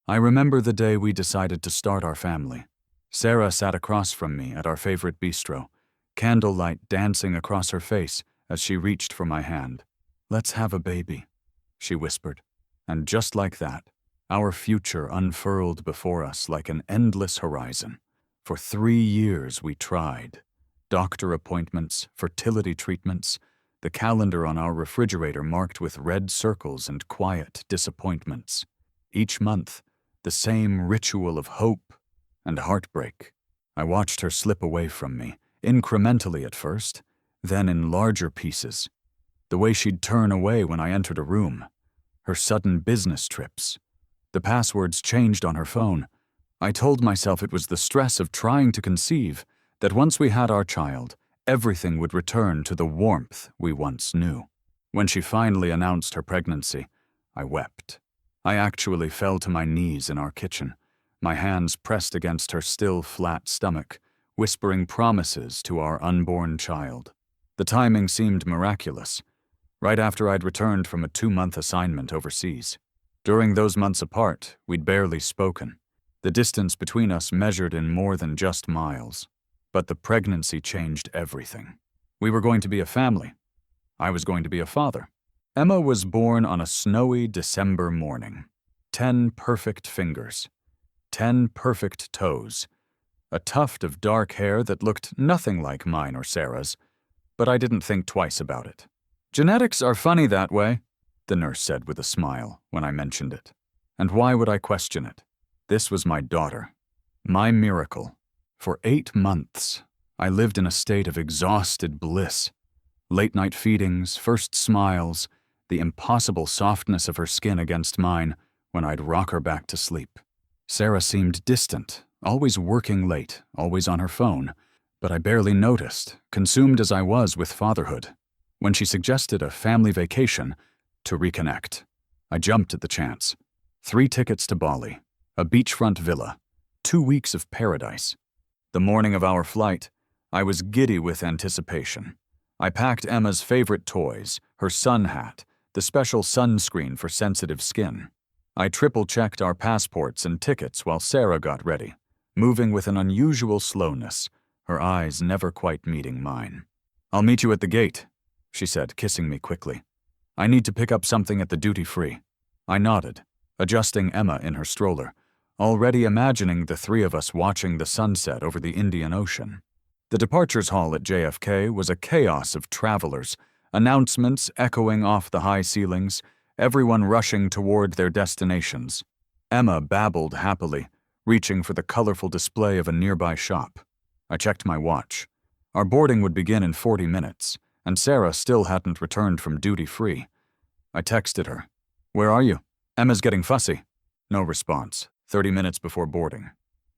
I remember the day we decided to start our family. Sarah sat across from me at our favorite bistro, candlelight dancing across her face as she reached for my hand. "Let's have a baby," she whispered. And just like that, our future unfurled before us like an endless horizon. For 3 years we tried. Doctor appointments, fertility treatments, the calendar on our refrigerator marked with red circles and quiet disappointments. Each month, the same ritual of hope and heartbreak. I watched her slip away from me, incrementally at first, then in larger pieces. The way she'd turn away when I entered a room, her sudden business trips, the passwords changed on her phone. I told myself it was the stress of trying to conceive, that once we had our child, everything would return to the warmth we once knew. When she finally announced her pregnancy, I wept. I actually fell to my knees in our kitchen, my hands pressed against her still flat stomach, whispering promises to our unborn child. The timing seemed miraculous, right after I'd returned from a 2-month assignment overseas. During those months apart, we'd barely spoken. The distance between us measured in more than just miles. But the pregnancy changed everything. We were going to be a family. I was going to be a father. Emma was born on a snowy December morning. 10 perfect fingers. 10 perfect toes. A tuft of dark hair that looked nothing like mine or Sarah's, but I didn't think twice about it. "Genetics are funny that way," the nurse said with a smile when I mentioned it. And why would I question it? This was my daughter. My miracle. For 8 months, I lived in a state of exhausted bliss. Late-night feedings, first smiles, the impossible softness of her skin against mine when I'd rock her back to sleep. Sarah seemed distant, always working late, always on her phone, but I barely noticed, consumed as I was with fatherhood. When she suggested a family vacation, to reconnect, I jumped at the chance. 3 tickets to Bali, a beachfront villa, 2 weeks of paradise. The morning of our flight, I was giddy with anticipation. I packed Emma's favorite toys, her sun hat, the special sunscreen for sensitive skin. I triple-checked our passports and tickets while Sarah got ready, moving with an unusual slowness, her eyes never quite meeting mine. "I'll meet you at the gate," she said, kissing me quickly. "I need to pick up something at the duty-free." I nodded, adjusting Emma in her stroller, already imagining the 3 of us watching the sunset over the Indian Ocean. The departures hall at JFK was a chaos of travelers, announcements echoing off the high ceilings, everyone rushing toward their destinations. Emma babbled happily, reaching for the colorful display of a nearby shop. I checked my watch. Our boarding would begin in 40 minutes, and Sarah still hadn't returned from duty-free. I texted her. "Where are you? Emma's getting fussy." No response. 30 minutes before boarding.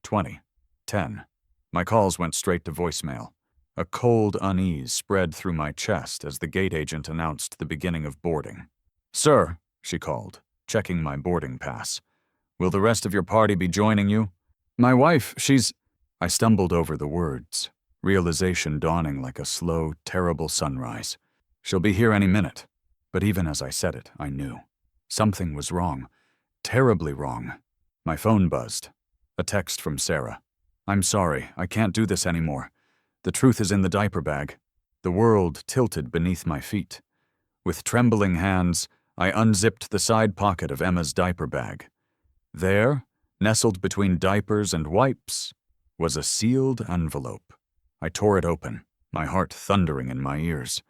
20. 10. My calls went straight to voicemail. A cold unease spread through my chest as the gate agent announced the beginning of boarding. "Sir," she called, checking my boarding pass. "Will the rest of your party be joining you?" "My wife, she's—" I stumbled over the words, realization dawning like a slow, terrible sunrise. "She'll be here any minute." But even as I said it, I knew. Something was wrong. Terribly wrong. My phone buzzed. A text from Sarah. "I'm sorry, I can't do this anymore. The truth is in the diaper bag." The world tilted beneath my feet. With trembling hands, I unzipped the side pocket of Emma's diaper bag. There, nestled between diapers and wipes, was a sealed envelope. I tore it open, my heart thundering in my ears.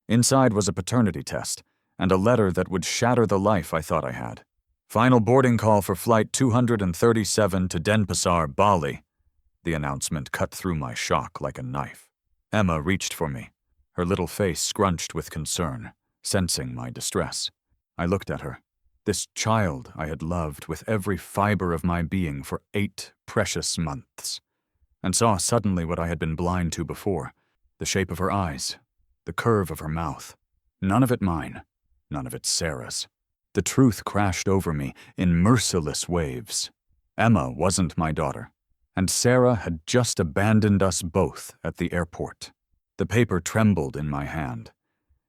Inside was a paternity test, and a letter that would shatter the life I thought I had. "Final boarding call for Flight 237 to Denpasar, Bali." The announcement cut through my shock like a knife. Emma reached for me, her little face scrunched with concern, sensing my distress. I looked at her, this child I had loved with every fiber of my being for 8 precious months, and saw suddenly what I had been blind to before, the shape of her eyes, the curve of her mouth. None of it mine, none of it Sarah's. The truth crashed over me in merciless waves. Emma wasn't my daughter, and Sarah had just abandoned us both at the airport. The paper trembled in my hand,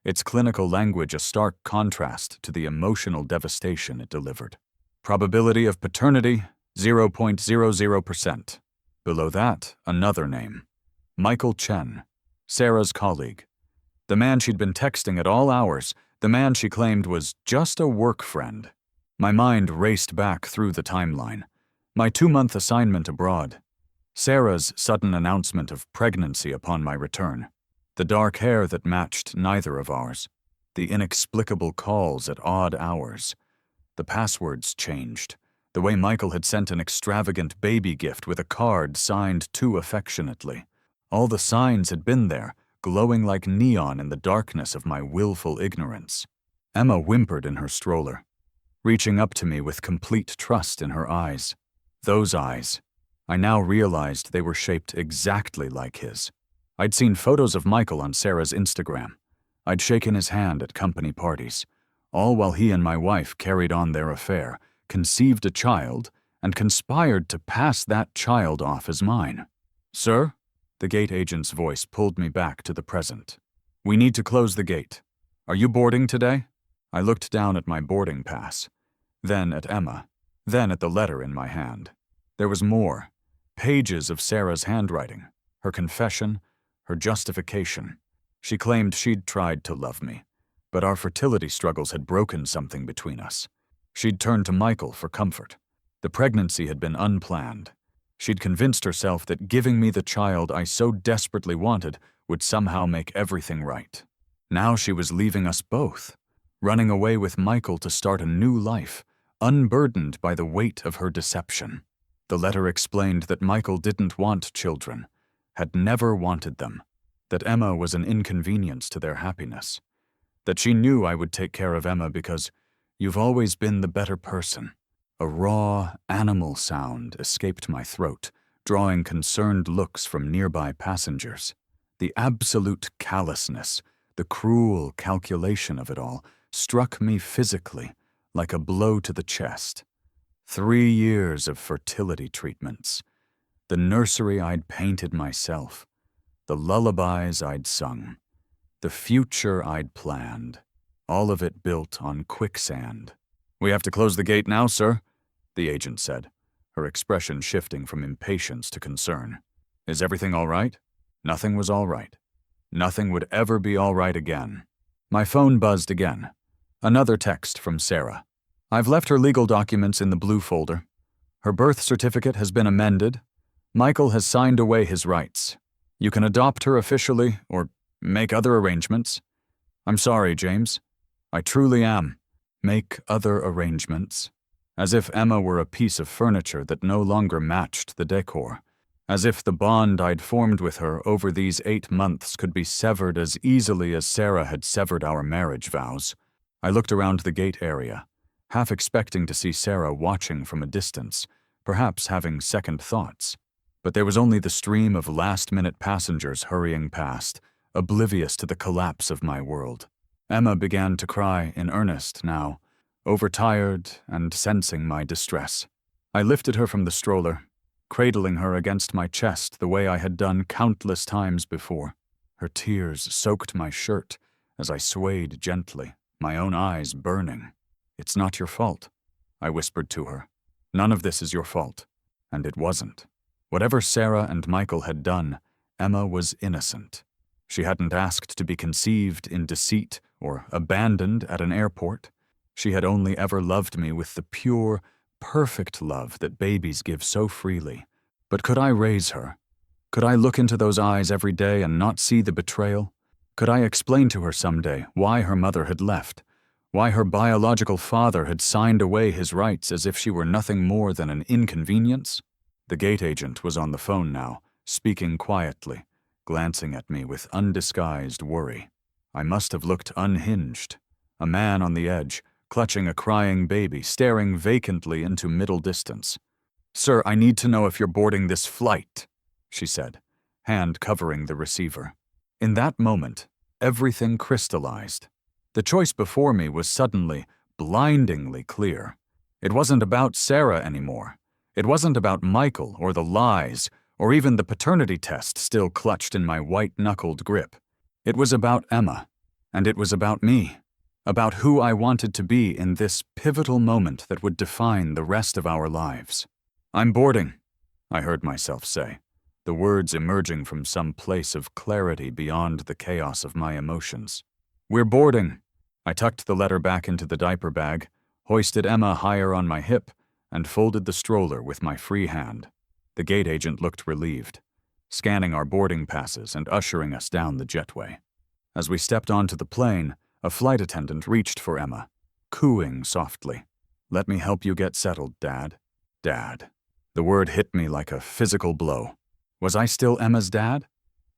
its clinical language a stark contrast to the emotional devastation it delivered. Probability of paternity, 0.00%. Below that, another name. Michael Chen, Sarah's colleague. The man she'd been texting at all hours, the man she claimed was just a work friend. My mind raced back through the timeline. My 2-month assignment abroad. Sarah's sudden announcement of pregnancy upon my return. The dark hair that matched neither of ours. The inexplicable calls at odd hours. The passwords changed. The way Michael had sent an extravagant baby gift with a card signed too affectionately. All the signs had been there, glowing like neon in the darkness of my willful ignorance. Emma whimpered in her stroller, reaching up to me with complete trust in her eyes. Those eyes. I now realized they were shaped exactly like his. I'd seen photos of Michael on Sarah's Instagram. I'd shaken his hand at company parties, all while he and my wife carried on their affair, conceived a child, and conspired to pass that child off as mine. "Sir?" The gate agent's voice pulled me back to the present. "We need to close the gate. Are you boarding today?" I looked down at my boarding pass, then at Emma, then at the letter in my hand. There was more. Pages of Sarah's handwriting, her confession, her justification. She claimed she'd tried to love me, but our fertility struggles had broken something between us. She'd turned to Michael for comfort. The pregnancy had been unplanned. She'd convinced herself that giving me the child I so desperately wanted would somehow make everything right. Now she was leaving us both, running away with Michael to start a new life, unburdened by the weight of her deception. The letter explained that Michael didn't want children, had never wanted them, that Emma was an inconvenience to their happiness, that she knew I would take care of Emma because you've always been the better person. A raw, animal sound escaped my throat, drawing concerned looks from nearby passengers. The absolute callousness, the cruel calculation of it all, struck me physically, like a blow to the chest. 3 years of fertility treatments. The nursery I'd painted myself. The lullabies I'd sung. The future I'd planned. All of it built on quicksand. "We have to close the gate now, sir," the agent said, her expression shifting from impatience to concern. "Is everything all right?" Nothing was all right. Nothing would ever be all right again. My phone buzzed again. Another text from Sarah. "I've left her legal documents in the blue folder. Her birth certificate has been amended. Michael has signed away his rights. You can adopt her officially or make other arrangements. I'm sorry, James. I truly am. Make other arrangements." As if Emma were a piece of furniture that no longer matched the decor. As if the bond I'd formed with her over these 8 months could be severed as easily as Sarah had severed our marriage vows. I looked around the gate area, half expecting to see Sarah watching from a distance, perhaps having second thoughts. But there was only the stream of last-minute passengers hurrying past, oblivious to the collapse of my world. Emma began to cry in earnest now, overtired and sensing my distress. I lifted her from the stroller, cradling her against my chest the way I had done countless times before. Her tears soaked my shirt as I swayed gently, my own eyes burning. "It's not your fault," I whispered to her. "None of this is your fault." And it wasn't. Whatever Sarah and Michael had done, Emma was innocent. She hadn't asked to be conceived in deceit or abandoned at an airport. She had only ever loved me with the pure, perfect love that babies give so freely. But could I raise her? Could I look into those eyes every day and not see the betrayal? Could I explain to her someday why her mother had left? Why her biological father had signed away his rights as if she were nothing more than an inconvenience? The gate agent was on the phone now, speaking quietly, glancing at me with undisguised worry. I must have looked unhinged. A man on the edge, clutching a crying baby, staring vacantly into middle distance. "Sir, I need to know if you're boarding this flight," she said, hand covering the receiver. In that moment, everything crystallized. The choice before me was suddenly, blindingly clear. It wasn't about Sarah anymore. It wasn't about Michael or the lies, or even the paternity test still clutched in my white-knuckled grip. It was about Emma, and it was about me. about who I wanted to be in this pivotal moment that would define the rest of our lives. "I'm boarding," I heard myself say, the words emerging from some place of clarity beyond the chaos of my emotions. "We're boarding." I tucked the letter back into the diaper bag, hoisted Emma higher on my hip, and folded the stroller with my free hand. The gate agent looked relieved, scanning our boarding passes and ushering us down the jetway. As we stepped onto the plane, a flight attendant reached for Emma, cooing softly. "Let me help you get settled, Dad." Dad. The word hit me like a physical blow. Was I still Emma's dad?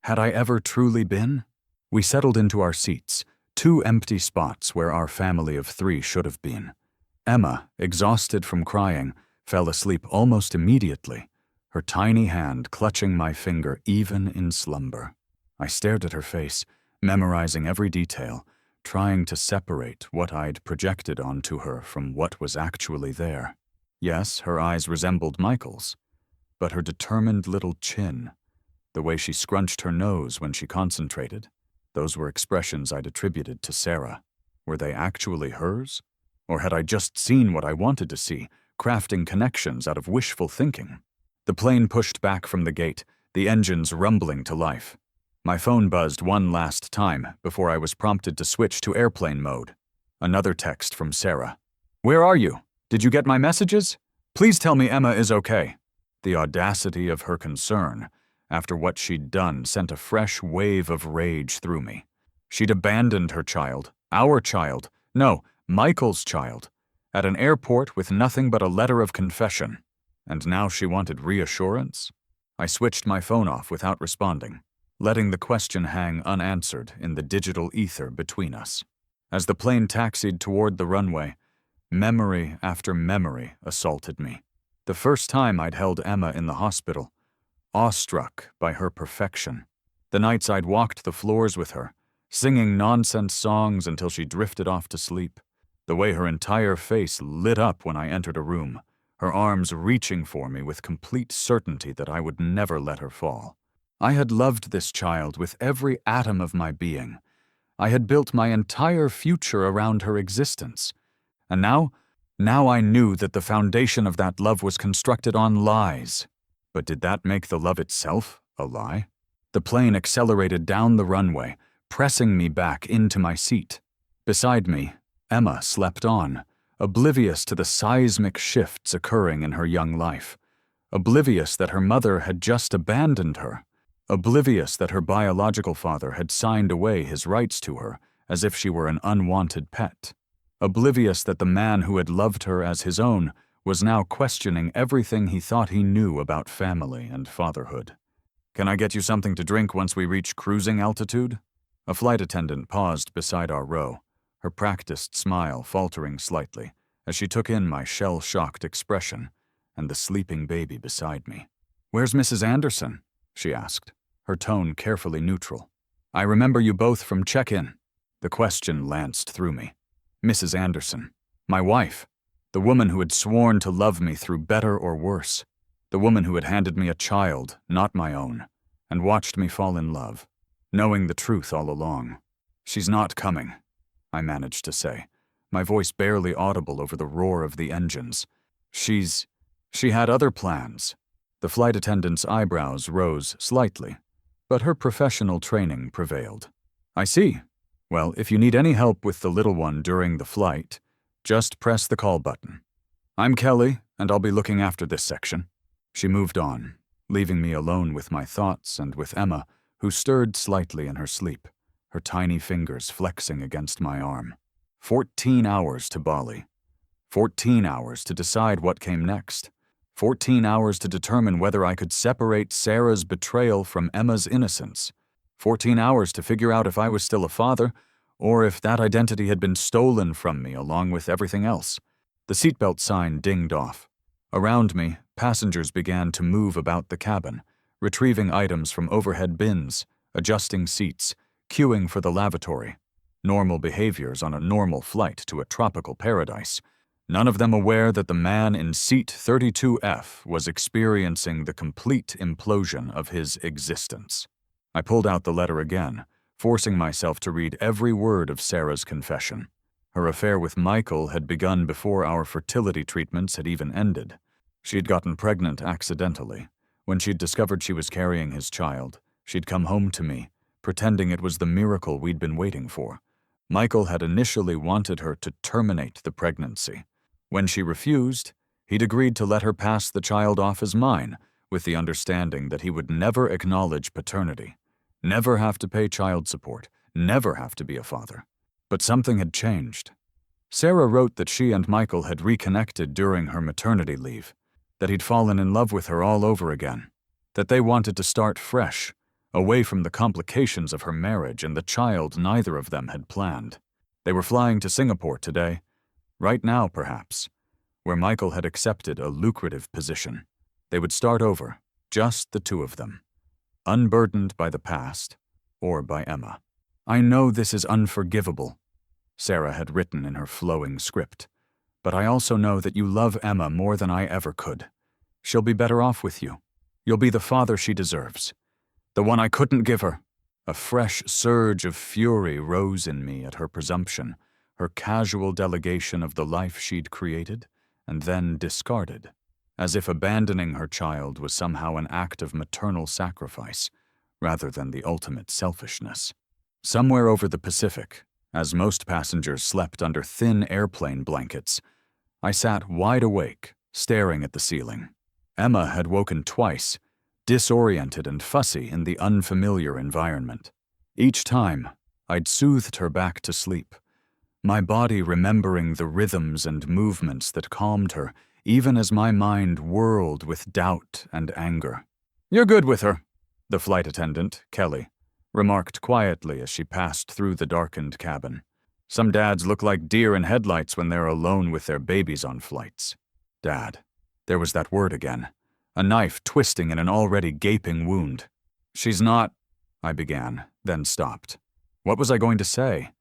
Had I ever truly been? We settled into our seats, 2 empty spots where our family of 3 should have been. Emma, exhausted from crying, fell asleep almost immediately, her tiny hand clutching my finger even in slumber. I stared at her face, memorizing every detail, trying to separate what I'd projected onto her from what was actually there. Yes, her eyes resembled Michael's, but her determined little chin, the way she scrunched her nose when she concentrated, those were expressions I'd attributed to Sarah. Were they actually hers? Or had I just seen what I wanted to see, crafting connections out of wishful thinking? The plane pushed back from the gate, the engines rumbling to life. My phone buzzed one last time before I was prompted to switch to airplane mode. Another text from Sarah. "Where are you? Did you get my messages? Please tell me Emma is okay." The audacity of her concern, after what she'd done, sent a fresh wave of rage through me. She'd abandoned her child, our child, no, Michael's child, at an airport with nothing but a letter of confession. And now she wanted reassurance? I switched my phone off without responding, letting the question hang unanswered in the digital ether between us. As the plane taxied toward the runway, memory after memory assaulted me. The first time I'd held Emma in the hospital, awestruck by her perfection. The nights I'd walked the floors with her, singing nonsense songs until she drifted off to sleep. The way her entire face lit up when I entered a room, her arms reaching for me with complete certainty that I would never let her fall. I had loved this child with every atom of my being. I had built my entire future around her existence. And now I knew that the foundation of that love was constructed on lies. But did that make the love itself a lie? The plane accelerated down the runway, pressing me back into my seat. Beside me, Emma slept on, oblivious to the seismic shifts occurring in her young life, oblivious that her mother had just abandoned her, oblivious that her biological father had signed away his rights to her as if she were an unwanted pet, oblivious that the man who had loved her as his own was now questioning everything he thought he knew about family and fatherhood. "Can I get you something to drink once we reach cruising altitude?" A flight attendant paused beside our row, her practiced smile faltering slightly as she took in my shell-shocked expression and the sleeping baby beside me. "Where's Mrs. Anderson?" she asked, her tone carefully neutral. "I remember you both from check-in." The question lanced through me. Mrs. Anderson, my wife, the woman who had sworn to love me through better or worse, the woman who had handed me a child, not my own, and watched me fall in love, knowing the truth all along. "She's not coming," I managed to say, my voice barely audible over the roar of the engines. She had other plans." The flight attendant's eyebrows rose slightly, but her professional training prevailed. "I see. Well, if you need any help with the little one during the flight, just press the call button. I'm Kelly, and I'll be looking after this section." She moved on, leaving me alone with my thoughts and with Emma, who stirred slightly in her sleep, her tiny fingers flexing against my arm. 14 hours to Bali. 14 hours to decide what came next. 14 hours to determine whether I could separate Sarah's betrayal from Emma's innocence. 14 hours to figure out if I was still a father, or if that identity had been stolen from me along with everything else. The seatbelt sign dinged off. Around me, passengers began to move about the cabin, retrieving items from overhead bins, adjusting seats, queuing for the lavatory. Normal behaviors on a normal flight to a tropical paradise. None of them aware that the man in seat 32F was experiencing the complete implosion of his existence. I pulled out the letter again, forcing myself to read every word of Sarah's confession. Her affair with Michael had begun before our fertility treatments had even ended. She'd gotten pregnant accidentally. When she'd discovered she was carrying his child, she'd come home to me, pretending it was the miracle we'd been waiting for. Michael had initially wanted her to terminate the pregnancy. When she refused, he'd agreed to let her pass the child off as mine, with the understanding that he would never acknowledge paternity, never have to pay child support, never have to be a father. But something had changed. Sarah wrote that she and Michael had reconnected during her maternity leave, that he'd fallen in love with her all over again, that they wanted to start fresh, away from the complications of her marriage and the child neither of them had planned. They were flying to Singapore today, right now perhaps, where Michael had accepted a lucrative position. They would start over, just the two of them, unburdened by the past or by Emma. "I know this is unforgivable," Sarah had written in her flowing script, "but I also know that you love Emma more than I ever could. She'll be better off with you. You'll be the father she deserves. The one I couldn't give her." A fresh surge of fury rose in me at her presumption, her casual delegation of the life she'd created and then discarded, as if abandoning her child was somehow an act of maternal sacrifice, rather than the ultimate selfishness. Somewhere over the Pacific, as most passengers slept under thin airplane blankets, I sat wide awake, staring at the ceiling. Emma had woken twice, disoriented and fussy in the unfamiliar environment. Each time, I'd soothed her back to sleep, my body remembering the rhythms and movements that calmed her, even as my mind whirled with doubt and anger. "You're good with her," the flight attendant, Kelly, remarked quietly as she passed through the darkened cabin. "Some dads look like deer in headlights when they're alone with their babies on flights." Dad. There was that word again, a knife twisting in an already gaping wound. "She's not," I began, then stopped. What was I going to say?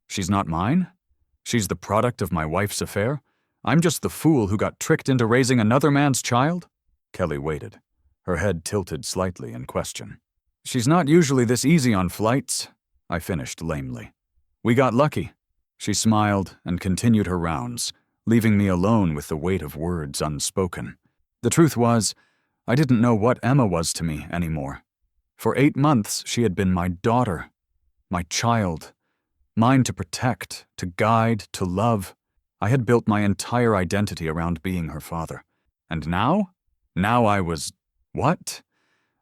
She's not mine? She's the product of my wife's affair? I'm just the fool who got tricked into raising another man's child? Kelly waited, her head tilted slightly in question. "She's not usually this easy on flights," I finished lamely. "We got lucky." She smiled and continued her rounds, leaving me alone with the weight of words unspoken. The truth was, I didn't know what Emma was to me anymore. For 8 months, she had been my daughter, my child, mine to protect, to guide, to love. I had built my entire identity around being her father. And now? Now I was, what?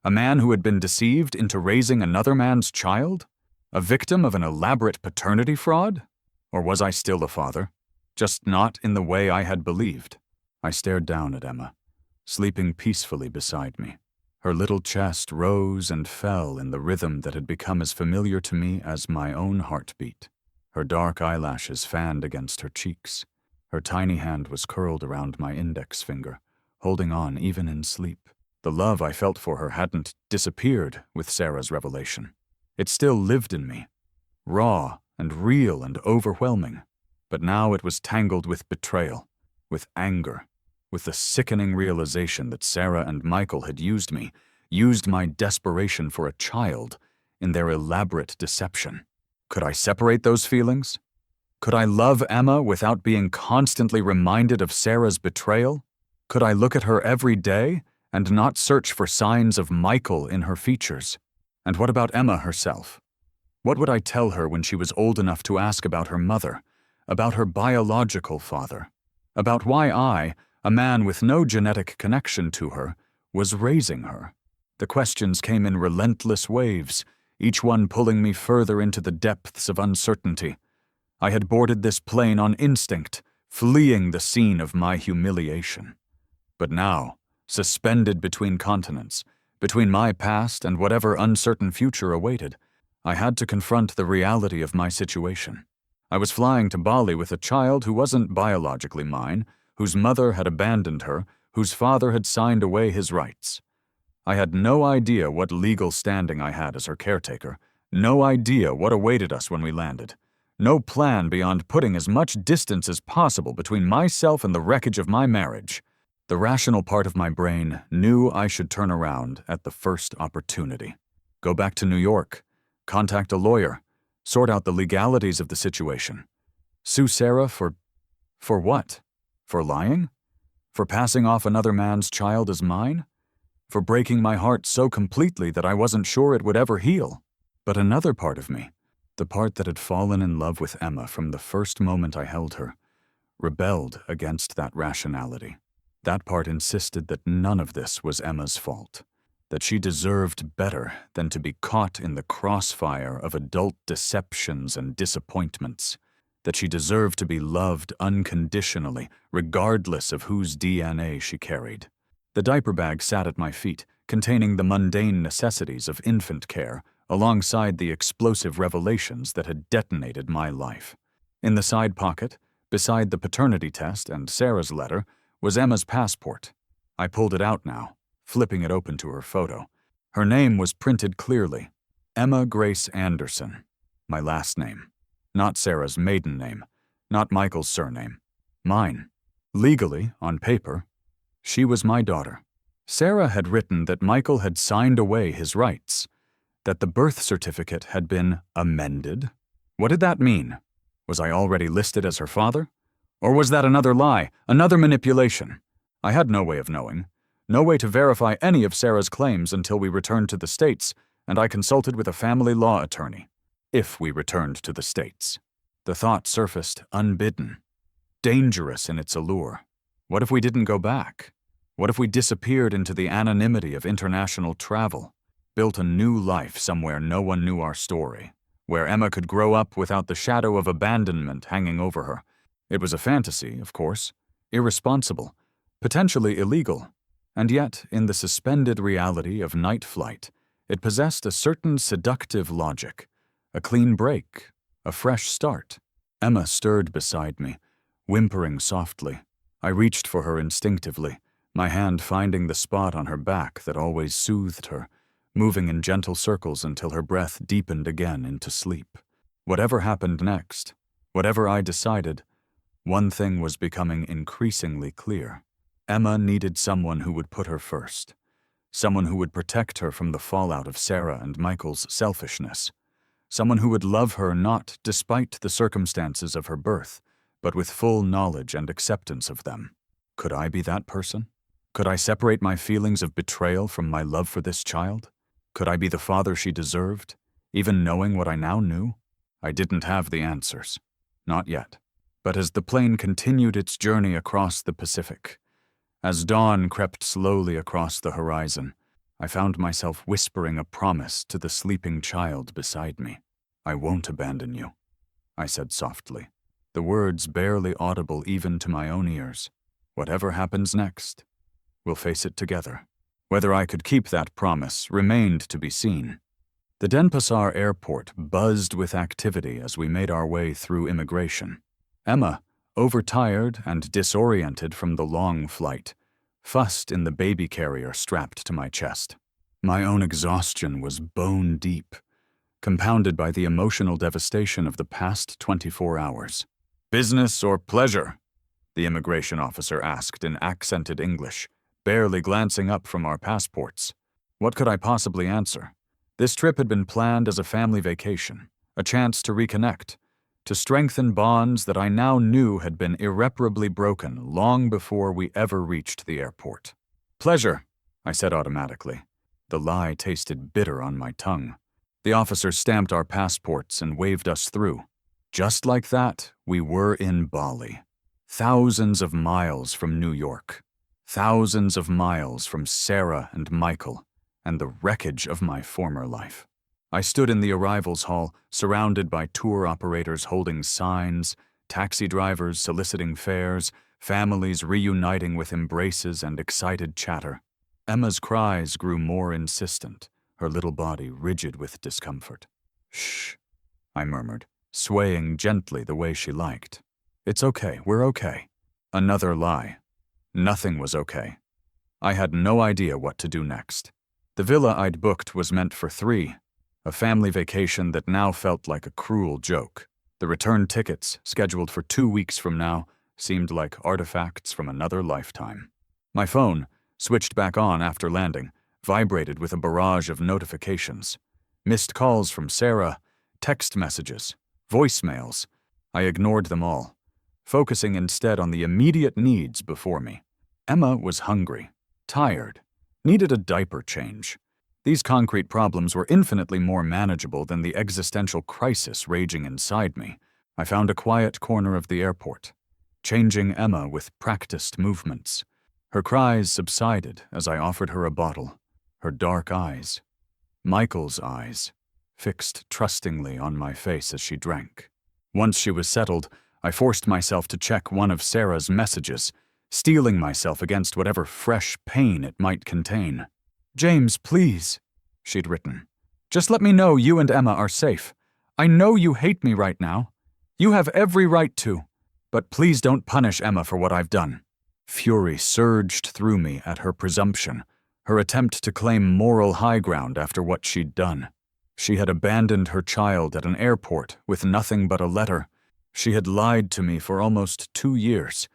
A man who had been deceived into raising another man's child? A victim of an elaborate paternity fraud? Or was I still a father? Just not in the way I had believed. I stared down at Emma, sleeping peacefully beside me. Her little chest rose and fell in the rhythm that had become as familiar to me as my own heartbeat. Her dark eyelashes fanned against her cheeks. Her tiny hand was curled around my index finger, holding on even in sleep. The love I felt for her hadn't disappeared with Sarah's revelation. It still lived in me, raw and real and overwhelming. But now it was tangled with betrayal, with anger, with the sickening realization that Sarah and Michael had used me, used my desperation for a child in their elaborate deception. Could I separate those feelings? Could I love Emma without being constantly reminded of Sarah's betrayal? Could I look at her every day and not search for signs of Michael in her features? And what about Emma herself? What would I tell her when she was old enough to ask about her mother, about her biological father, about why I, a man with no genetic connection to her, was raising her? The questions came in relentless waves, each one pulling me further into the depths of uncertainty. I had boarded this plane on instinct, fleeing the scene of my humiliation. But now, suspended between continents, between my past and whatever uncertain future awaited, I had to confront the reality of my situation. I was flying to Bali with a child who wasn't biologically mine, whose mother had abandoned her, whose father had signed away his rights. I had no idea what legal standing I had as her caretaker, no idea what awaited us when we landed, no plan beyond putting as much distance as possible between myself and the wreckage of my marriage. The rational part of my brain knew I should turn around at the first opportunity. Go back to New York, contact a lawyer, sort out the legalities of the situation. Sue Sarah for what? For lying? For passing off another man's child as mine? For breaking my heart so completely that I wasn't sure it would ever heal? But another part of me, the part that had fallen in love with Emma from the first moment I held her, rebelled against that rationality. That part insisted that none of this was Emma's fault, that she deserved better than to be caught in the crossfire of adult deceptions and disappointments, that she deserved to be loved unconditionally, regardless of whose DNA she carried. The diaper bag sat at my feet, containing the mundane necessities of infant care, alongside the explosive revelations that had detonated my life. In the side pocket, beside the paternity test and Sarah's letter, was Emma's passport. I pulled it out now, flipping it open to her photo. Her name was printed clearly. Emma Grace Anderson, my last name. Not Sarah's maiden name, not Michael's surname. Mine. Legally, on paper, she was my daughter. Sarah had written that Michael had signed away his rights, that the birth certificate had been amended. What did that mean? Was I already listed as her father? Or was that another lie, another manipulation? I had no way of knowing, no way to verify any of Sarah's claims until we returned to the States, and I consulted with a family law attorney. If we returned to the States. The thought surfaced unbidden, dangerous in its allure. What if we didn't go back? What if we disappeared into the anonymity of international travel, built a new life somewhere no one knew our story, where Emma could grow up without the shadow of abandonment hanging over her? It was a fantasy, of course, irresponsible, potentially illegal, and yet, in the suspended reality of night flight, it possessed a certain seductive logic, a clean break, a fresh start. Emma stirred beside me, whimpering softly. I reached for her instinctively, my hand finding the spot on her back that always soothed her, moving in gentle circles until her breath deepened again into sleep. Whatever happened next, whatever I decided, one thing was becoming increasingly clear. Emma needed someone who would put her first, someone who would protect her from the fallout of Sarah and Michael's selfishness, someone who would love her not despite the circumstances of her birth, but with full knowledge and acceptance of them. Could I be that person? Could I separate my feelings of betrayal from my love for this child? Could I be the father she deserved, even knowing what I now knew? I didn't have the answers. Not yet. But as the plane continued its journey across the Pacific, as dawn crept slowly across the horizon, I found myself whispering a promise to the sleeping child beside me. "I won't abandon you," I said softly, the words barely audible even to my own ears. "Whatever happens next, we'll face it together." Whether I could keep that promise remained to be seen. The Denpasar airport buzzed with activity as we made our way through immigration. Emma, overtired and disoriented from the long flight, fussed in the baby carrier strapped to my chest. My own exhaustion was bone deep, compounded by the emotional devastation of the past 24 hours. "Business or pleasure?" the immigration officer asked in accented English, barely glancing up from our passports. What could I possibly answer? This trip had been planned as a family vacation, a chance to reconnect, to strengthen bonds that I now knew had been irreparably broken long before we ever reached the airport. "Pleasure," I said automatically. The lie tasted bitter on my tongue. The officer stamped our passports and waved us through. Just like that, we were in Bali. Thousands of miles from New York. Thousands of miles from Sarah and Michael, and the wreckage of my former life. I stood in the arrivals hall, surrounded by tour operators holding signs, taxi drivers soliciting fares, families reuniting with embraces and excited chatter. Emma's cries grew more insistent, her little body rigid with discomfort. "Shh," I murmured, swaying gently the way she liked. "It's okay, we're okay." Another lie. Nothing was okay. I had no idea what to do next. The villa I'd booked was meant for 3, a family vacation that now felt like a cruel joke. The return tickets, scheduled for 2 weeks from now, seemed like artifacts from another lifetime. My phone, switched back on after landing, vibrated with a barrage of notifications. Missed calls from Sarah, text messages, voicemails. I ignored them all, focusing instead on the immediate needs before me. Emma was hungry, tired, needed a diaper change. These concrete problems were infinitely more manageable than the existential crisis raging inside me. I found a quiet corner of the airport, changing Emma with practiced movements. Her cries subsided as I offered her a bottle. Her dark eyes, Michael's eyes, fixed trustingly on my face as she drank. Once she was settled, I forced myself to check one of Sarah's messages, steeling myself against whatever fresh pain it might contain. "James, please," she'd written. "Just let me know you and Emma are safe. I know you hate me right now. You have every right to. But please don't punish Emma for what I've done." Fury surged through me at her presumption, her attempt to claim moral high ground after what she'd done. She had abandoned her child at an airport with nothing but a letter. She had lied to me for almost 2 years.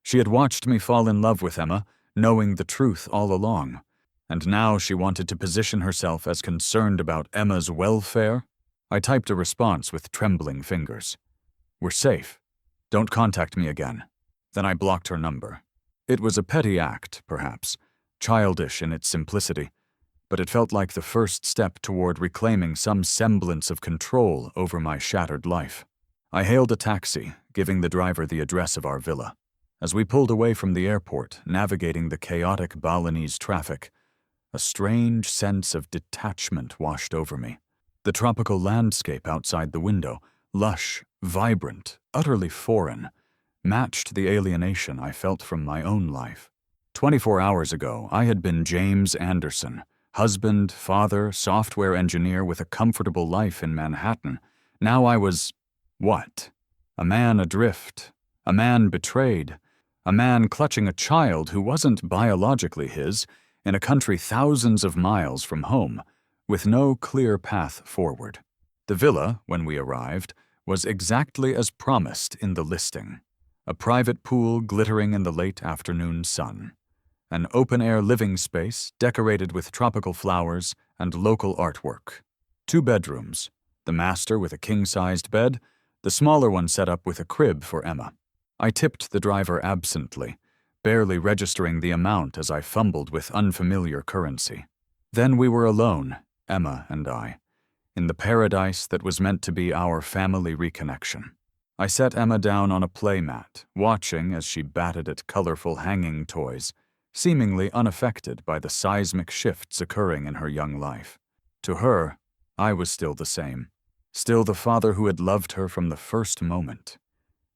She had watched me fall in love with Emma, knowing the truth all along. And now she wanted to position herself as concerned about Emma's welfare? I typed a response with trembling fingers. "We're safe. Don't contact me again." Then I blocked her number. It was a petty act, perhaps, childish in its simplicity, but it felt like the first step toward reclaiming some semblance of control over my shattered life. I hailed a taxi, giving the driver the address of our villa. As we pulled away from the airport, navigating the chaotic Balinese traffic, a strange sense of detachment washed over me. The tropical landscape outside the window, lush, vibrant, utterly foreign, matched the alienation I felt from my own life. 24 hours ago, I had been James Anderson, husband, father, software engineer with a comfortable life in Manhattan. Now I was, what? A man adrift, a man betrayed, a man clutching a child who wasn't biologically his, in a country thousands of miles from home, with no clear path forward. The villa, when we arrived, was exactly as promised in the listing. A private pool glittering in the late afternoon sun. An open-air living space decorated with tropical flowers and local artwork. 2 bedrooms, the master with a king-sized bed, the smaller one set up with a crib for Emma. I tipped the driver absently, barely registering the amount as I fumbled with unfamiliar currency. Then we were alone, Emma and I, in the paradise that was meant to be our family reconnection. I set Emma down on a playmat, watching as she batted at colorful hanging toys, seemingly unaffected by the seismic shifts occurring in her young life. To her, I was still the same, still the father who had loved her from the first moment,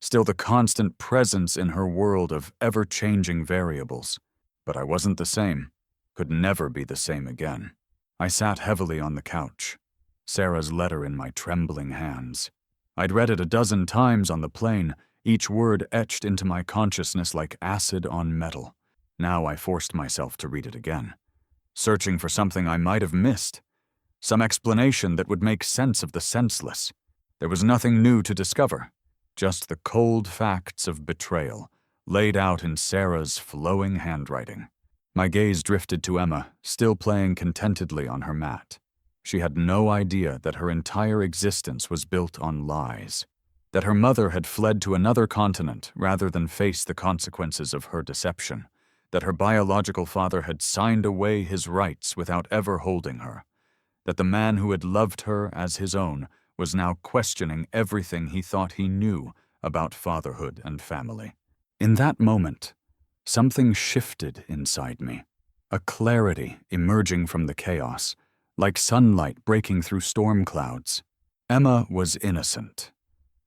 still the constant presence in her world of ever-changing variables. But I wasn't the same, could never be the same again. I sat heavily on the couch, Sarah's letter in my trembling hands. I'd read it a dozen times on the plane, each word etched into my consciousness like acid on metal. Now I forced myself to read it again, searching for something I might have missed, some explanation that would make sense of the senseless. There was nothing new to discover, just the cold facts of betrayal, laid out in Sarah's flowing handwriting. My gaze drifted to Emma, still playing contentedly on her mat. She had no idea that her entire existence was built on lies, that her mother had fled to another continent rather than face the consequences of her deception, that her biological father had signed away his rights without ever holding her, that the man who had loved her as his own was now questioning everything he thought he knew about fatherhood and family. In that moment, something shifted inside me, a clarity emerging from the chaos, like sunlight breaking through storm clouds. Emma was innocent,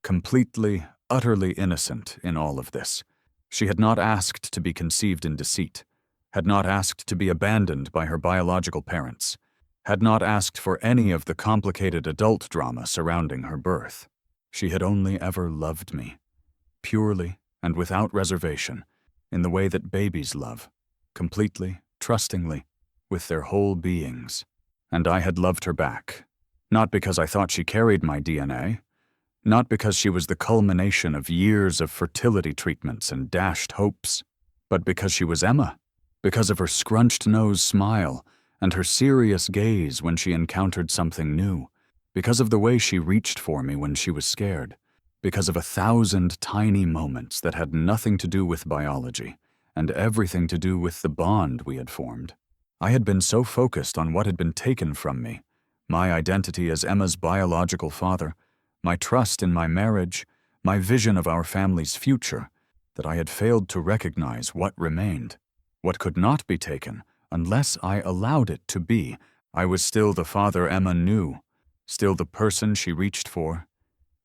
completely, utterly innocent in all of this. She had not asked to be conceived in deceit, had not asked to be abandoned by her biological parents, had not asked for any of the complicated adult drama surrounding her birth. She had only ever loved me, purely and without reservation, in the way that babies love, completely, trustingly, with their whole beings. And I had loved her back, not because I thought she carried my DNA, not because she was the culmination of years of fertility treatments and dashed hopes, but because she was Emma, because of her scrunched-nose smile and her serious gaze when she encountered something new, because of the way she reached for me when she was scared, because of 1,000 tiny moments that had nothing to do with biology and everything to do with the bond we had formed. I had been so focused on what had been taken from me, my identity as Emma's biological father, my trust in my marriage, my vision of our family's future, that I had failed to recognize what remained, what could not be taken unless I allowed it to be. I was still the father Emma knew, still the person she reached for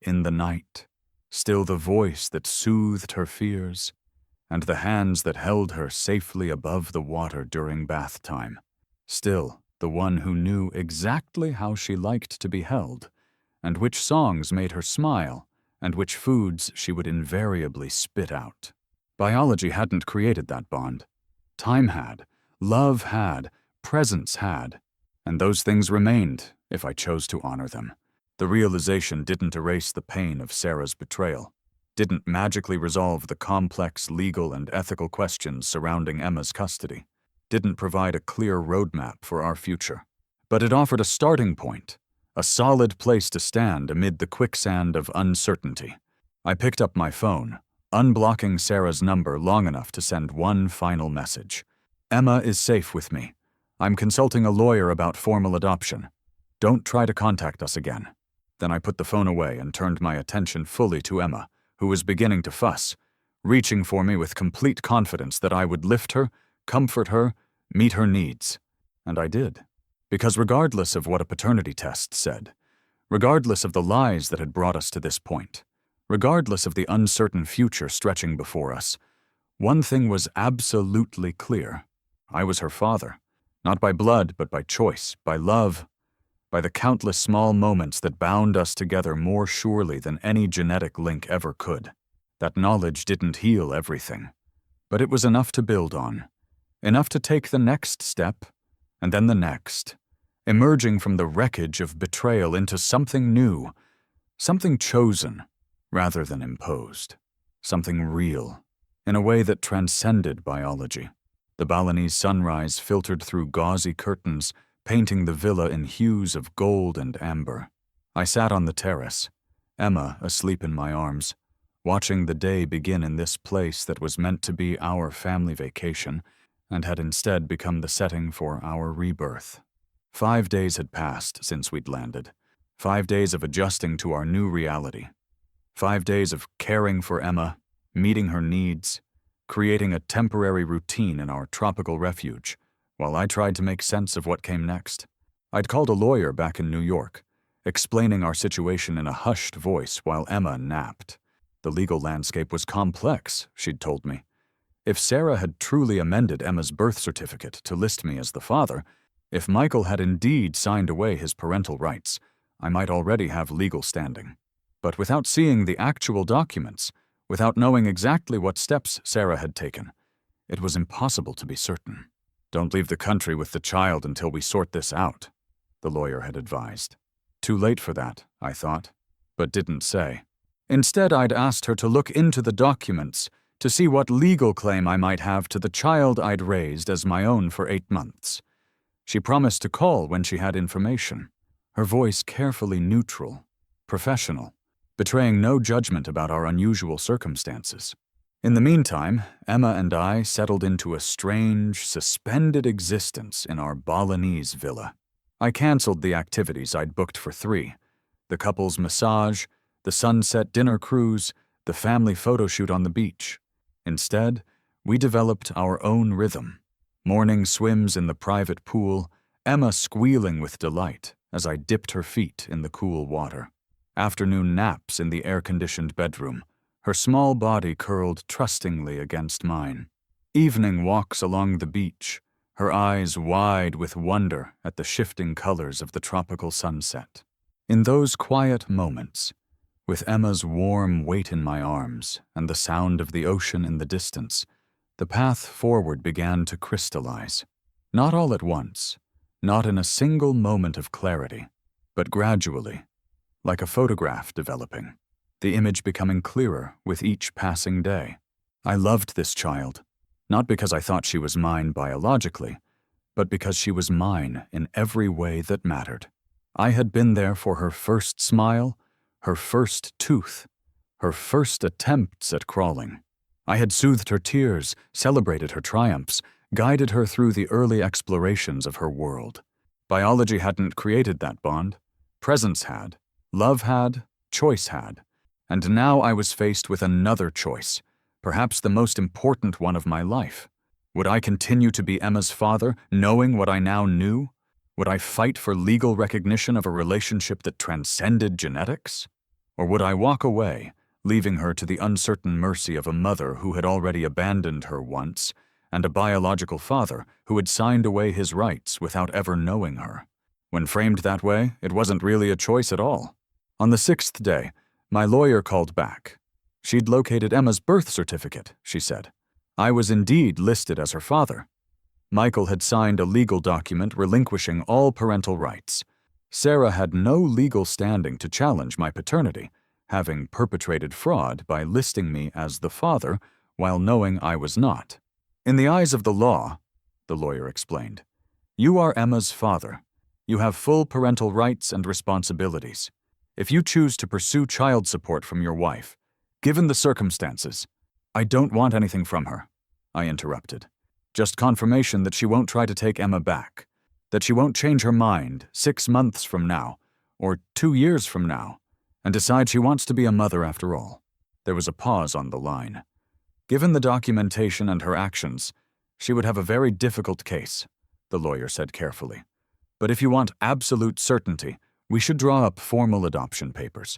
in the night, still the voice that soothed her fears, and the hands that held her safely above the water during bath time, still the one who knew exactly how she liked to be held, and which songs made her smile, and which foods she would invariably spit out. Biology hadn't created that bond. Time had, love had, presence had, and those things remained if I chose to honor them. The realization didn't erase the pain of Sarah's betrayal, didn't magically resolve the complex legal and ethical questions surrounding Emma's custody, didn't provide a clear roadmap for our future. But it offered a starting point, a solid place to stand amid the quicksand of uncertainty. I picked up my phone, unblocking Sarah's number long enough to send one final message. Emma is safe with me. I'm consulting a lawyer about formal adoption. Don't try to contact us again. Then I put the phone away and turned my attention fully to Emma, who was beginning to fuss, reaching for me with complete confidence that I would lift her, comfort her, meet her needs. And I did. Because regardless of what a paternity test said, regardless of the lies that had brought us to this point, regardless of the uncertain future stretching before us, one thing was absolutely clear. I was her father, not by blood, but by choice, by love, by the countless small moments that bound us together more surely than any genetic link ever could. That knowledge didn't heal everything, but it was enough to build on, enough to take the next step, and then the next, emerging from the wreckage of betrayal into something new, something chosen rather than imposed, something real, in a way that transcended biology. The Balinese sunrise filtered through gauzy curtains, painting the villa in hues of gold and amber. I sat on the terrace, Emma asleep in my arms, watching the day begin in this place that was meant to be our family vacation and had instead become the setting for our rebirth. 5 days had passed since we'd landed, 5 days of adjusting to our new reality, 5 days of caring for Emma, meeting her needs, creating a temporary routine in our tropical refuge, while I tried to make sense of what came next. I'd called a lawyer back in New York, explaining our situation in a hushed voice while Emma napped. The legal landscape was complex, she'd told me. If Sarah had truly amended Emma's birth certificate to list me as the father, if Michael had indeed signed away his parental rights, I might already have legal standing. But without seeing the actual documents, without knowing exactly what steps Sarah had taken, it was impossible to be certain. Don't leave the country with the child until we sort this out, the lawyer had advised. Too late for that, I thought, but didn't say. Instead, I'd asked her to look into the documents to see what legal claim I might have to the child I'd raised as my own for 8 months. She promised to call when she had information, her voice carefully neutral, professional, betraying no judgment about our unusual circumstances. In the meantime, Emma and I settled into a strange, suspended existence in our Balinese villa. I canceled the activities I'd booked for 3, the couple's massage, the sunset dinner cruise, the family photo shoot on the beach. Instead, we developed our own rhythm. Morning swims in the private pool, Emma squealing with delight as I dipped her feet in the cool water. Afternoon naps in the air-conditioned bedroom, her small body curled trustingly against mine. Evening walks along the beach, her eyes wide with wonder at the shifting colors of the tropical sunset. In those quiet moments, with Emma's warm weight in my arms and the sound of the ocean in the distance, the path forward began to crystallize. Not all at once, not in a single moment of clarity, but gradually, like a photograph developing, the image becoming clearer with each passing day. I loved this child, not because I thought she was mine biologically, but because she was mine in every way that mattered. I had been there for her first smile, her first tooth, her first attempts at crawling. I had soothed her tears, celebrated her triumphs, guided her through the early explorations of her world. Biology hadn't created that bond. Presence had. Love had. Choice had. And now I was faced with another choice, perhaps the most important one of my life. Would I continue to be Emma's father, knowing what I now knew? Would I fight for legal recognition of a relationship that transcended genetics? Or would I walk away, leaving her to the uncertain mercy of a mother who had already abandoned her once, and a biological father who had signed away his rights without ever knowing her? When framed that way, it wasn't really a choice at all. On the 6th day, my lawyer called back. She'd located Emma's birth certificate, she said. I was indeed listed as her father. Michael had signed a legal document relinquishing all parental rights. Sarah had no legal standing to challenge my paternity, having perpetrated fraud by listing me as the father while knowing I was not. In the eyes of the law, the lawyer explained, you are Emma's father. You have full parental rights and responsibilities. If you choose to pursue child support from your wife, given the circumstances, I don't want anything from her, I interrupted. Just confirmation that she won't try to take Emma back, that she won't change her mind 6 months from now, or 2 years from now, and decide she wants to be a mother after all. There was a pause on the line. Given the documentation and her actions, she would have a very difficult case, the lawyer said carefully. But if you want absolute certainty, we should draw up formal adoption papers.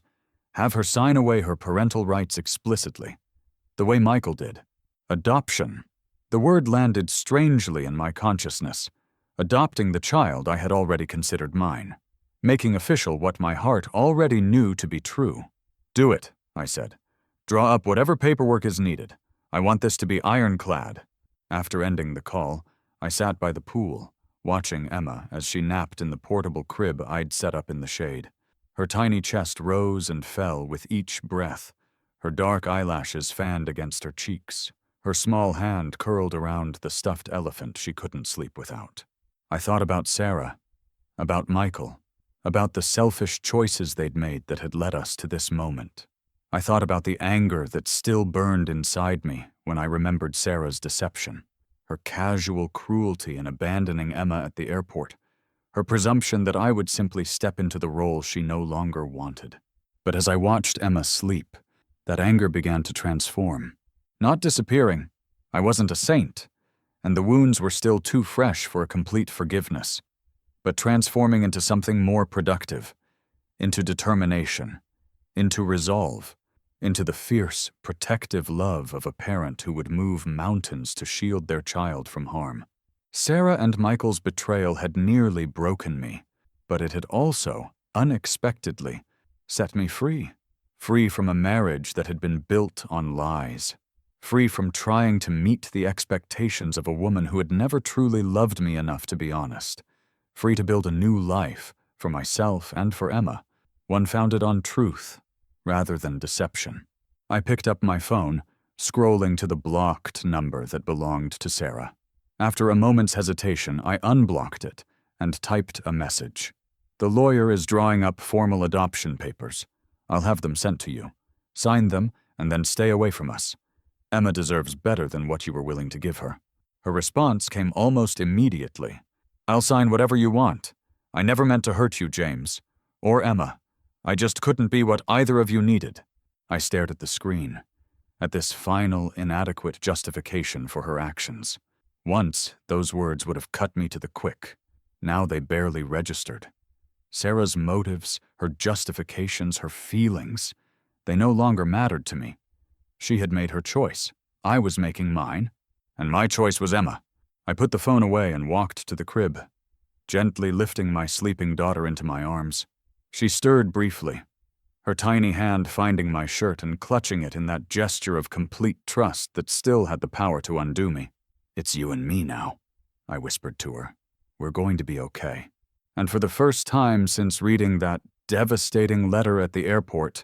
Have her sign away her parental rights explicitly, the way Michael did. Adoption. The word landed strangely in my consciousness. Adopting the child I had already considered mine. Making official what my heart already knew to be true. Do it, I said. Draw up whatever paperwork is needed. I want this to be ironclad. After ending the call, I sat by the pool, watching Emma as she napped in the portable crib I'd set up in the shade. Her tiny chest rose and fell with each breath. Her dark eyelashes fanned against her cheeks. Her small hand curled around the stuffed elephant she couldn't sleep without. I thought about Sarah, about Michael, about the selfish choices they'd made that had led us to this moment. I thought about the anger that still burned inside me when I remembered Sarah's deception, her casual cruelty in abandoning Emma at the airport, her presumption that I would simply step into the role she no longer wanted. But as I watched Emma sleep, that anger began to transform. Not disappearing. I wasn't a saint, and the wounds were still too fresh for a complete forgiveness, but transforming into something more productive, into determination, into resolve, into the fierce, protective love of a parent who would move mountains to shield their child from harm. Sarah and Michael's betrayal had nearly broken me, but it had also, unexpectedly, set me free. Free from a marriage that had been built on lies. Free from trying to meet the expectations of a woman who had never truly loved me enough to be honest. Free to build a new life, for myself and for Emma, one founded on truth, rather than deception. I picked up my phone, scrolling to the blocked number that belonged to Sarah. After a moment's hesitation, I unblocked it and typed a message. The lawyer is drawing up formal adoption papers. I'll have them sent to you. Sign them, and then stay away from us. Emma deserves better than what you were willing to give her. Her response came almost immediately. I'll sign whatever you want. I never meant to hurt you, James. Or Emma. I just couldn't be what either of you needed. I stared at the screen, at this final, inadequate justification for her actions. Once, those words would have cut me to the quick. Now they barely registered. Sarah's motives, her justifications, her feelings, they no longer mattered to me. She had made her choice. I was making mine. And my choice was Emma. I put the phone away and walked to the crib, gently lifting my sleeping daughter into my arms. She stirred briefly, her tiny hand finding my shirt and clutching it in that gesture of complete trust that still had the power to undo me. It's you and me now, I whispered to her. We're going to be okay. And for the first time since reading that devastating letter at the airport,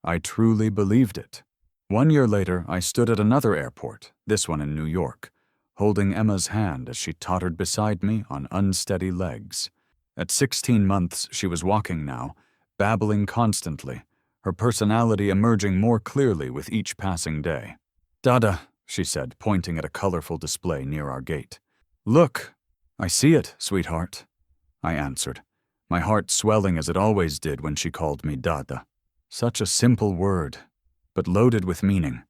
I truly believed it. 1 year later, I stood at another airport, this one in New York, holding Emma's hand as she tottered beside me on unsteady legs. At 16 months, she was walking now, babbling constantly, her personality emerging more clearly with each passing day. "Dada," she said, pointing at a colorful display near our gate. "Look." "I see it, sweetheart," I answered, my heart swelling as it always did when she called me Dada. Such a simple word, but loaded with meaning,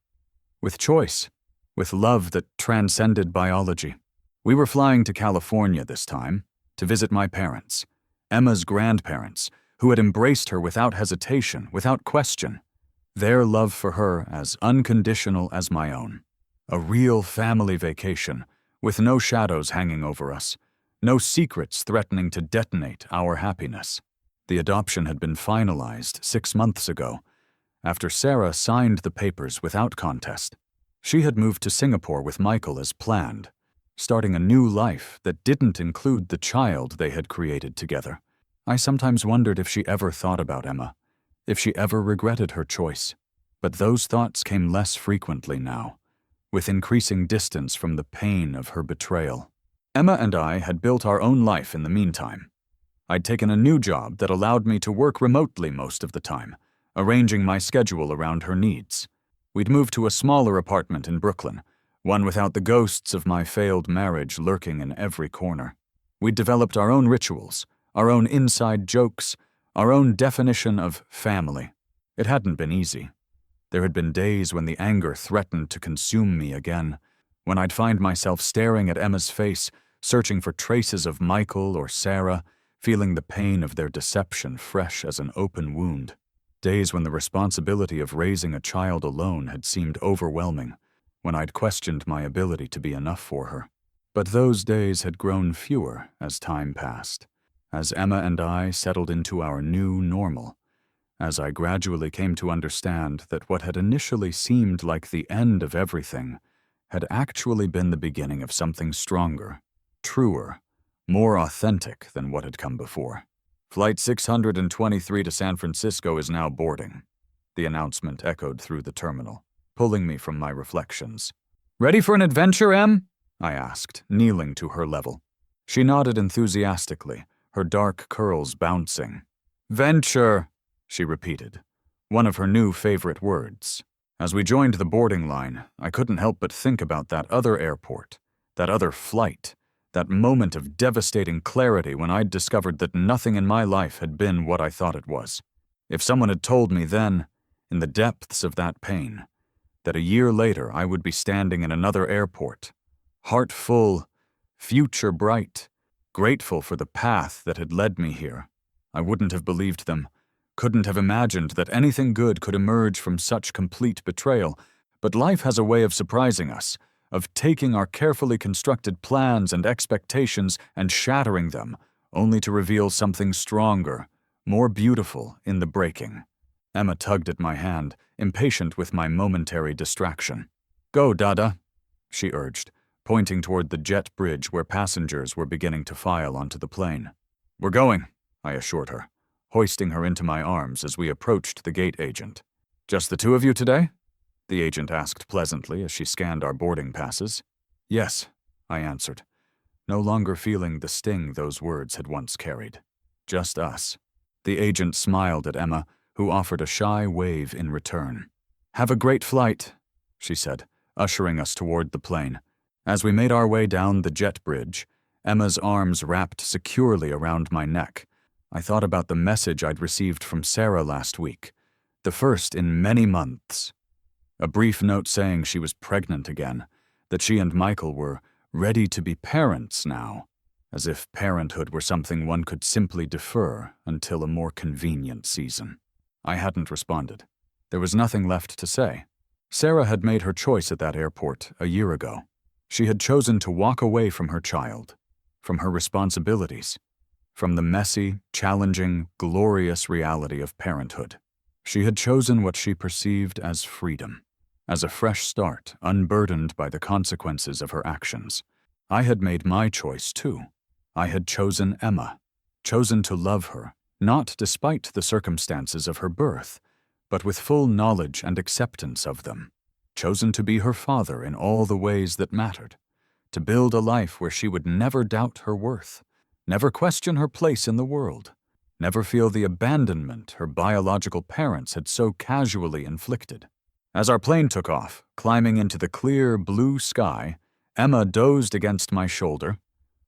with choice, with love that transcended biology. We were flying to California this time to visit my parents, Emma's grandparents, who had embraced her without hesitation, without question, their love for her as unconditional as my own. A real family vacation, with no shadows hanging over us, no secrets threatening to detonate our happiness. The adoption had been finalized 6 months ago, after Sarah signed the papers without contest. She had moved to Singapore with Michael as planned, starting a new life that didn't include the child they had created together. I sometimes wondered if she ever thought about Emma, if she ever regretted her choice. But those thoughts came less frequently now, with increasing distance from the pain of her betrayal. Emma and I had built our own life in the meantime. I'd taken a new job that allowed me to work remotely most of the time, arranging my schedule around her needs. We'd moved to a smaller apartment in Brooklyn, one without the ghosts of my failed marriage lurking in every corner. We'd developed our own rituals, our own inside jokes, our own definition of family. It hadn't been easy. There had been days when the anger threatened to consume me again, when I'd find myself staring at Emma's face, searching for traces of Michael or Sarah, feeling the pain of their deception fresh as an open wound. Days when the responsibility of raising a child alone had seemed overwhelming, when I'd questioned my ability to be enough for her. But those days had grown fewer as time passed, as Emma and I settled into our new normal, as I gradually came to understand that what had initially seemed like the end of everything had actually been the beginning of something stronger, truer, more authentic than what had come before. "Flight 623 to San Francisco is now boarding," the announcement echoed through the terminal, pulling me from my reflections. "Ready for an adventure, Em?" I asked, kneeling to her level. She nodded enthusiastically, her dark curls bouncing. "Venture," she repeated, one of her new favorite words. As we joined the boarding line, I couldn't help but think about that other airport, that other flight, that moment of devastating clarity when I'd discovered that nothing in my life had been what I thought it was. If someone had told me then, in the depths of that pain, that a year later I would be standing in another airport, heart full, future bright, grateful for the path that had led me here, I wouldn't have believed them, couldn't have imagined that anything good could emerge from such complete betrayal. But life has a way of surprising us, of taking our carefully constructed plans and expectations and shattering them, only to reveal something stronger, more beautiful in the breaking. Emma tugged at my hand, impatient with my momentary distraction. "Go, Dada," she urged, pointing toward the jet bridge where passengers were beginning to file onto the plane. "We're going," I assured her, hoisting her into my arms as we approached the gate agent. "Just the two of you today?" the agent asked pleasantly as she scanned our boarding passes. "Yes," I answered, no longer feeling the sting those words had once carried. "Just us." The agent smiled at Emma, who offered a shy wave in return. "Have a great flight," she said, ushering us toward the plane. As we made our way down the jet bridge, Emma's arms wrapped securely around my neck, I thought about the message I'd received from Sarah last week, the first in many months. A brief note saying she was pregnant again, that she and Michael were ready to be parents now, as if parenthood were something one could simply defer until a more convenient season. I hadn't responded. There was nothing left to say. Sarah had made her choice at that airport a year ago. She had chosen to walk away from her child, from her responsibilities, from the messy, challenging, glorious reality of parenthood. She had chosen what she perceived as freedom, as a fresh start, unburdened by the consequences of her actions. I had made my choice too. I had chosen Emma, chosen to love her, not despite the circumstances of her birth, but with full knowledge and acceptance of them, chosen to be her father in all the ways that mattered, to build a life where she would never doubt her worth, never question her place in the world, never feel the abandonment her biological parents had so casually inflicted. As our plane took off, climbing into the clear blue sky, Emma dozed against my shoulder,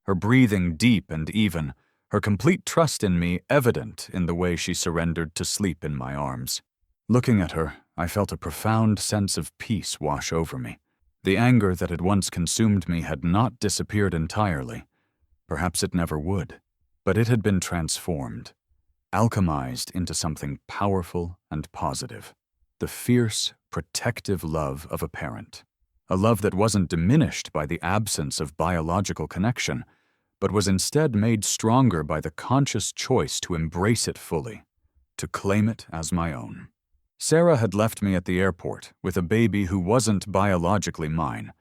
her breathing deep and even, her complete trust in me evident in the way she surrendered to sleep in my arms. Looking at her, I felt a profound sense of peace wash over me. The anger that had once consumed me had not disappeared entirely. Perhaps it never would, but it had been transformed, alchemized into something powerful and positive. The fierce, protective love of a parent. A love that wasn't diminished by the absence of biological connection, but was instead made stronger by the conscious choice to embrace it fully, to claim it as my own. Sarah had left me at the airport with a baby who wasn't biologically mine.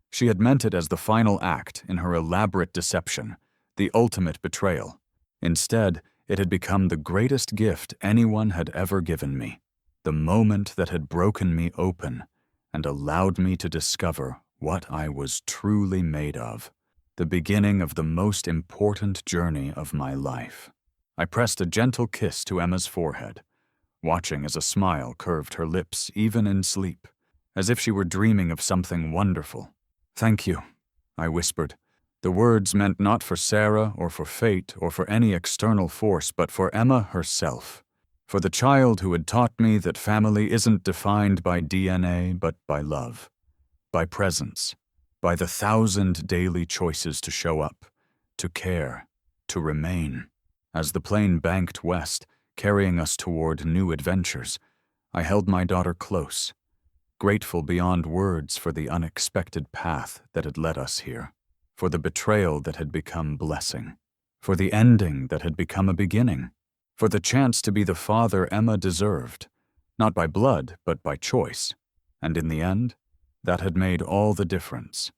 She had meant it as the final act in her elaborate deception, the ultimate betrayal. Instead, it had become the greatest gift anyone had ever given me, the moment that had broken me open and allowed me to discover what I was truly made of, the beginning of the most important journey of my life. I pressed a gentle kiss to Emma's forehead, watching as a smile curved her lips even in sleep, as if she were dreaming of something wonderful. "Thank you," I whispered. The words meant not for Sarah or for fate or for any external force, but for Emma herself, for the child who had taught me that family isn't defined by DNA but by love, by presence, by the 1,000 daily choices to show up, to care, to remain. As the plane banked west, carrying us toward new adventures, I held my daughter close, grateful beyond words for the unexpected path that had led us here, for the betrayal that had become blessing, for the ending that had become a beginning, for the chance to be the father Emma deserved, not by blood but by choice. And in the end, that had made all the difference.